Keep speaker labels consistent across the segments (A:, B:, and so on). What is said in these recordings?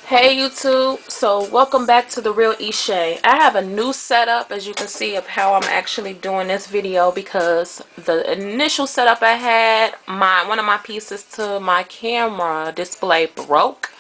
A: Hey YouTube, so welcome back to the real Eshay. I have a new setup, as you can see, of how I'm actually doing this video, because the initial setup I had, one of my pieces to my camera display broke.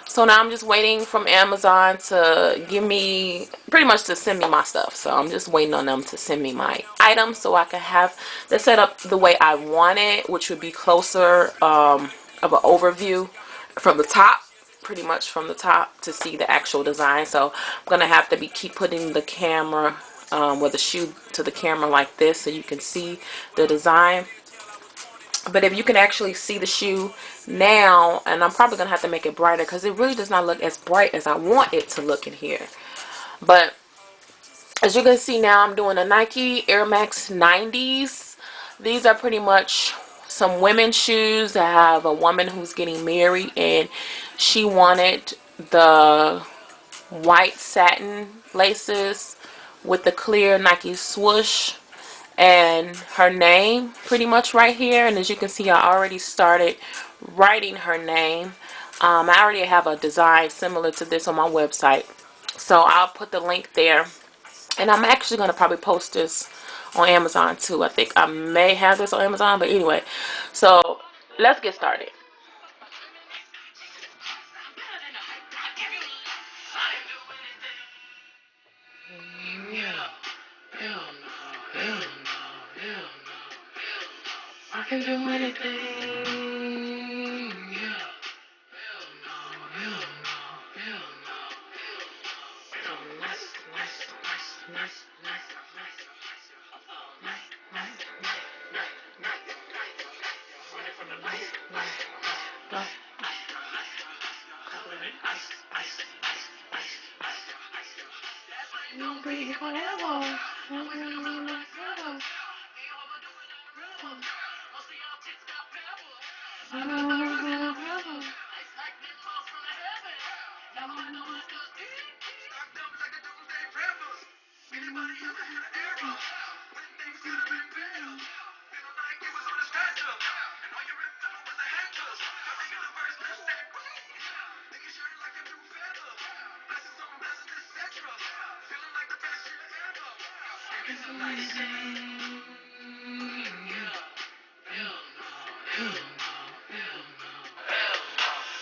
A: So now I'm just waiting from Amazon to give me, pretty much to send me my stuff. So I'm just waiting on them to send me my items so I can have the setup the way I want it, which would be closer of an overview from the top, pretty much from the top, to see the actual design. So I'm gonna have to keep putting the camera with the shoe to the camera like this so you can see the design. But if you can actually see the shoe now, and I'm probably gonna have to make it brighter because it really does not look as bright as I want it to look in here. But as you can see now, I'm doing a Nike Air Max 90s. These are pretty much some women's shoes. I have a woman who's getting married, and she wanted the white satin laces with the clear Nike swoosh and her name pretty much right here. And as you can see, I already started writing her name. I already have a design similar to this on my website, so I'll put the link there. And I'm actually going to probably post this on Amazon too. I think I may have this on Amazon, but anyway, so let's get started. I can do anything.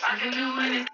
A: I can do anything.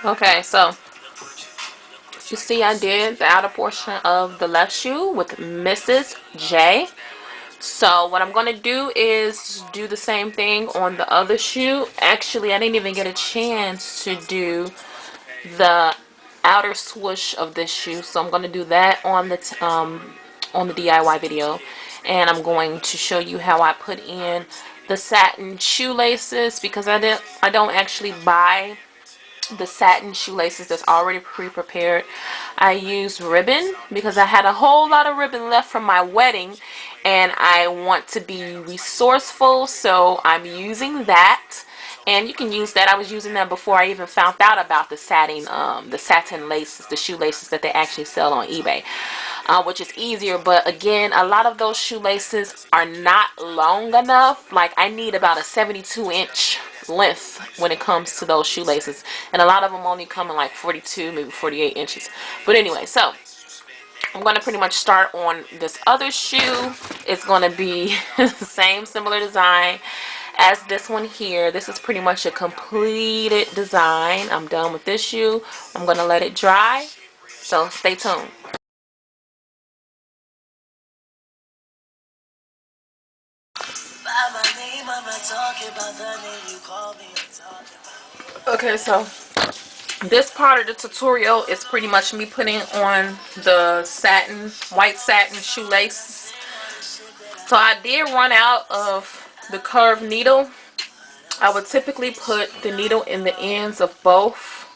A: Okay, so you see I did the outer portion of the left shoe with Mrs. J. So what I'm going to do is do the same thing on the other shoe. Actually, I didn't even get a chance to do the outer swoosh of this shoe, so I'm going to do that on the DIY video. and I'm going to show you how I put in the satin shoelaces, because I don't actually buy the satin shoelaces that's already pre-prepared. I use ribbon because I had a whole lot of ribbon left from my wedding and I want to be resourceful, so I'm using that. And you can use that. I was using that before I even found out about the satin laces, the shoelaces that they actually sell on eBay, which is easier. But again, a lot of those shoelaces are not long enough. Like, I need about a 72-inch length when it comes to those shoelaces, and a lot of them only come in like 42, maybe 48 inches. But anyway, so I'm going to pretty much start on this other shoe. It's going to be the same similar design as this one here. This is pretty much a completed design. I'm done with this shoe. I'm going to let it dry, so stay tuned. Okay, so this part of the tutorial is pretty much me putting on the white satin shoelace. So I did run out of the curved needle. I would typically put the needle in the ends of both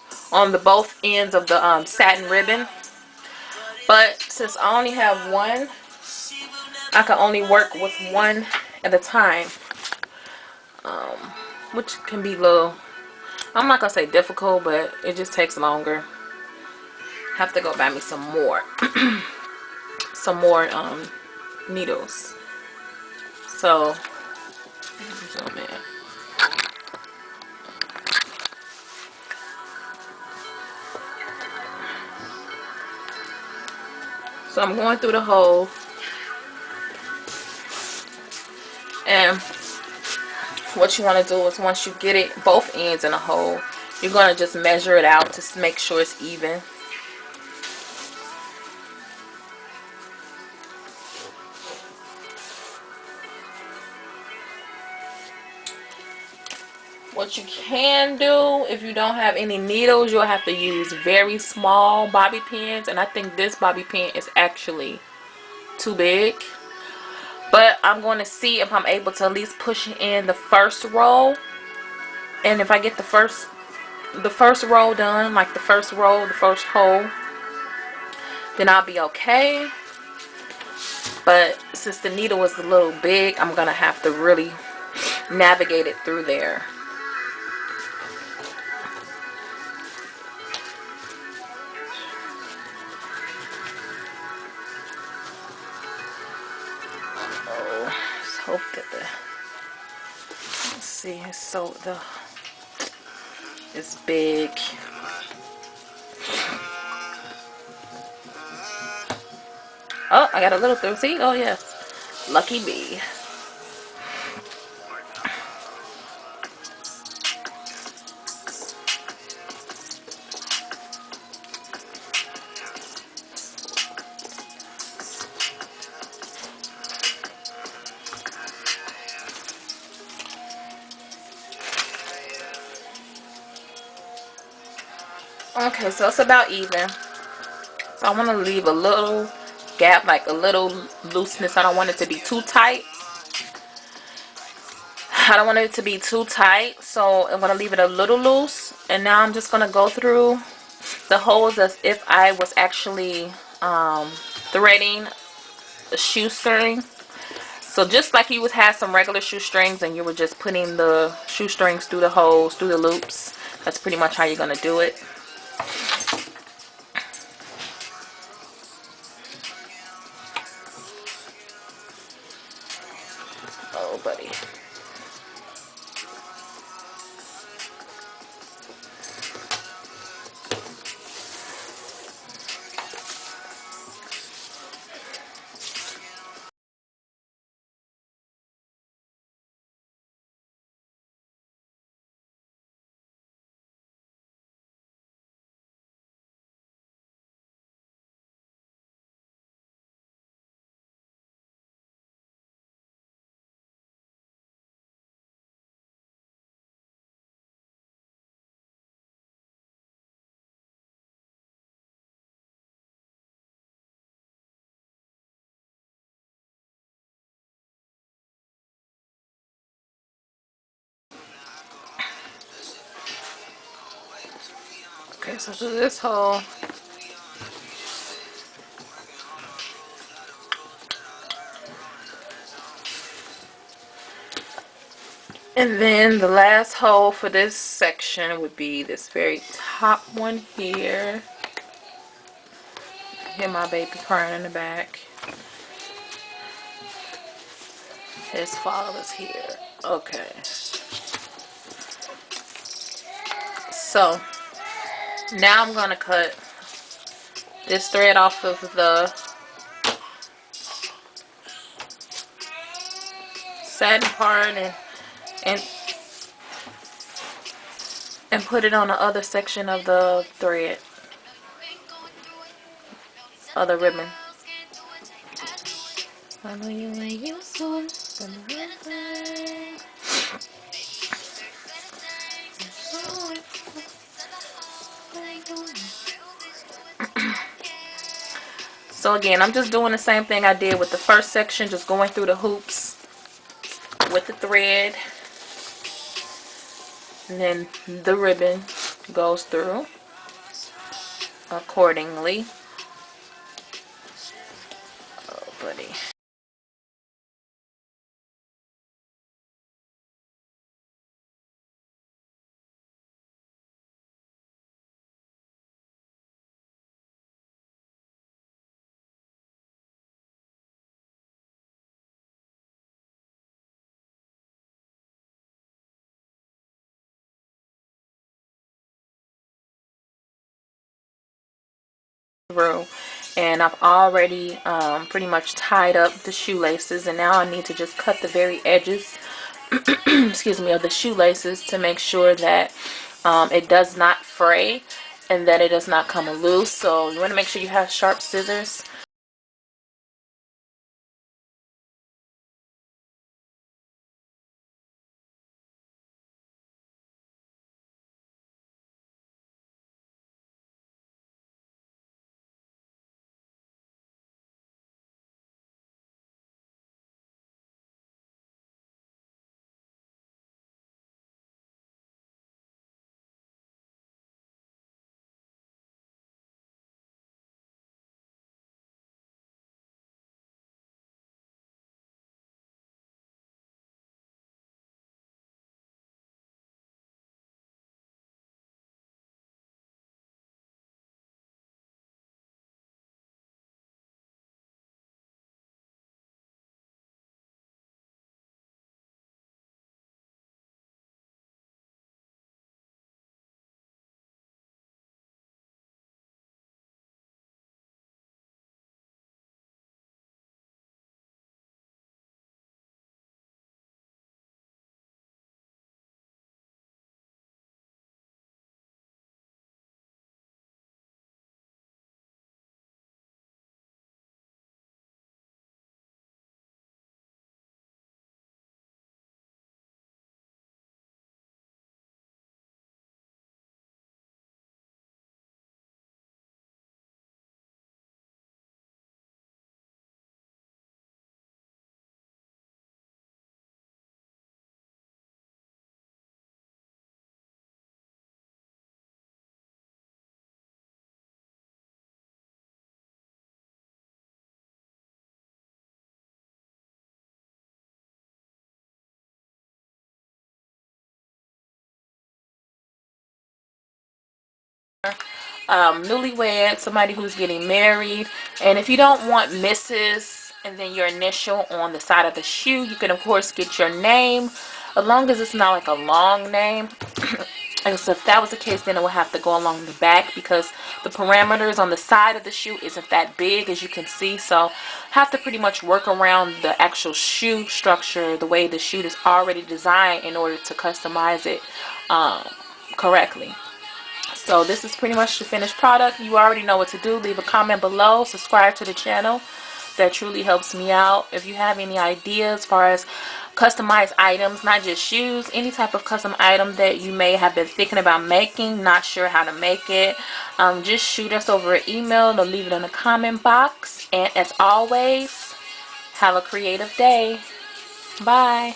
A: ends of the satin ribbon. But since I only have one, I can only work with one at a time, which can be a little, I'm not gonna say difficult, but it just takes longer. Have to go buy me some more, some more needles. So, oh man. So I'm going through the hole, and what you want to do is, once you get it both ends in a hole, you're going to just measure it out to make sure it's even. What you can do, if you don't have any needles, you'll have to use very small bobby pins, and I think this bobby pin is actually too big. But I'm going to see if I'm able to at least push in the first row, and if I get the first row done, like the first row, the first hole, then I'll be okay. But since the needle is a little big, I'm gonna have to really navigate it through there. Oh, let's hope that let's see, so it's big. Oh, I got a little through. See? Oh yes, lucky me. Okay, so it's about even. So I want to leave a little gap, like a little looseness. I don't want it to be too tight. I don't want it to be too tight, so I'm going to leave it a little loose. And now I'm just going to go through the holes as if I was actually threading a shoestring. So just like you would have some regular shoestrings and you were just putting the shoestrings through the holes, through the loops, that's pretty much how you're going to do it. Oh, buddy. Okay, so do this hole. And then the last hole for this section would be this very top one here. Hear my baby crying in the back. His father's here. Okay. So now I'm gonna cut this thread off of the satin part and and put it on the other section of the thread, other ribbon. So again, I'm just doing the same thing I did with the first section, just going through the hoops with the thread, and then the ribbon goes through accordingly. Oh, buddy. Through, and I've already pretty much tied up the shoelaces, and now I need to just cut the very edges excuse me, of the shoelaces to make sure that it does not fray and that it does not come loose. So you want to make sure you have sharp scissors. Newlywed, somebody who's getting married, and if you don't want Mrs. and then your initial on the side of the shoe, you can of course get your name, as long as it's not like a long name. And so if that was the case, then it would have to go along the back because the parameters on the side of the shoe isn't that big, as you can see. So have to pretty much work around the actual shoe structure, the way the shoe is already designed, in order to customize it correctly. So this is pretty much the finished product. You already know what to do. Leave a comment below. Subscribe to the channel. That truly helps me out. If you have any ideas as far as customized items, not just shoes, any type of custom item that you may have been thinking about making, not sure how to make it, just shoot us over an email or leave it in the comment box. And as always, have a creative day. Bye.